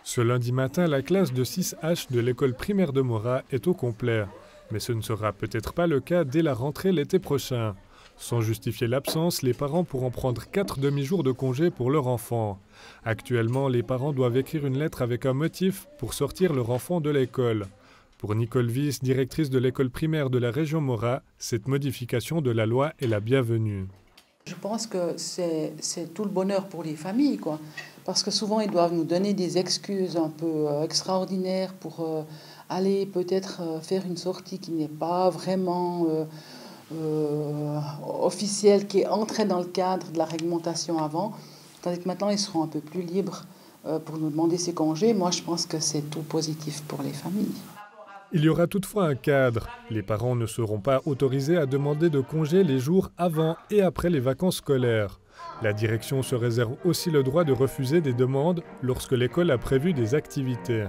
Ce lundi matin, la classe de 6H de l'école primaire de Morat est au complet. Mais ce ne sera peut-être pas le cas dès la rentrée l'été prochain. Sans justifier l'absence, les parents pourront prendre 4 demi-jours de congé pour leur enfant. Actuellement, les parents doivent écrire une lettre avec un motif pour sortir leur enfant de l'école. Pour Nicole Wyss, directrice de l'école primaire de la région Morat, cette modification de la loi est la bienvenue. Je pense que c'est tout le bonheur pour les familles, quoi. Parce que souvent, ils doivent nous donner des excuses un peu extraordinaires pour aller peut-être faire une sortie qui n'est pas vraiment officielle, qui est entrée dans le cadre de la réglementation avant. Tandis que maintenant, ils seront un peu plus libres pour nous demander ces congés. Moi, je pense que c'est tout positif pour les familles. Il y aura toutefois un cadre. Les parents ne seront pas autorisés à demander de congés les jours avant et après les vacances scolaires. La direction se réserve aussi le droit de refuser des demandes lorsque l'école a prévu des activités.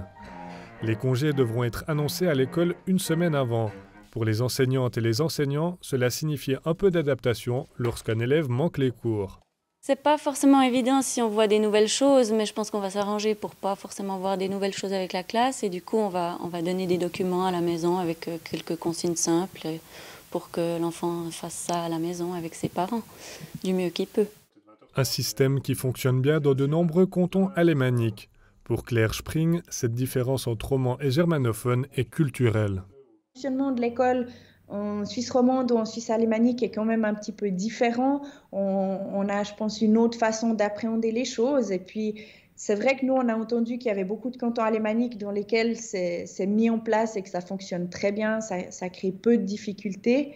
Les congés devront être annoncés à l'école une semaine avant. Pour les enseignantes et les enseignants, cela signifie un peu d'adaptation lorsqu'un élève manque les cours. C'est pas forcément évident si on voit des nouvelles choses, mais je pense qu'on va s'arranger pour pas forcément voir des nouvelles choses avec la classe. Et du coup, on va donner des documents à la maison avec quelques consignes simples pour que l'enfant fasse ça à la maison avec ses parents, du mieux qu'il peut. Un système qui fonctionne bien dans de nombreux cantons alémaniques. Pour Claire Spring, cette différence entre roman et germanophone est culturelle. Le fonctionnement de l'école en Suisse romande ou en Suisse alémanique est quand même un petit peu différent. On a, je pense, une autre façon d'appréhender les choses. Et puis, c'est vrai que nous, on a entendu qu'il y avait beaucoup de cantons alémaniques dans lesquels c'est mis en place et que ça fonctionne très bien, ça crée peu de difficultés.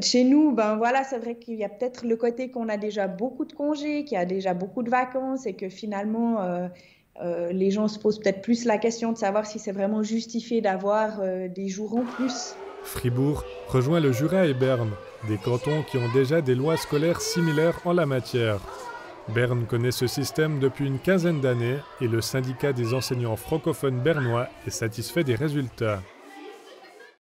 Chez nous, ben voilà, c'est vrai qu'il y a peut-être le côté qu'on a déjà beaucoup de congés, qu'il y a déjà beaucoup de vacances et que finalement, les gens se posent peut-être plus la question de savoir si c'est vraiment justifié d'avoir des jours en plus. Fribourg rejoint le Jura et Berne, des cantons qui ont déjà des lois scolaires similaires en la matière. Berne connaît ce système depuis une quinzaine d'années et le syndicat des enseignants francophones bernois est satisfait des résultats.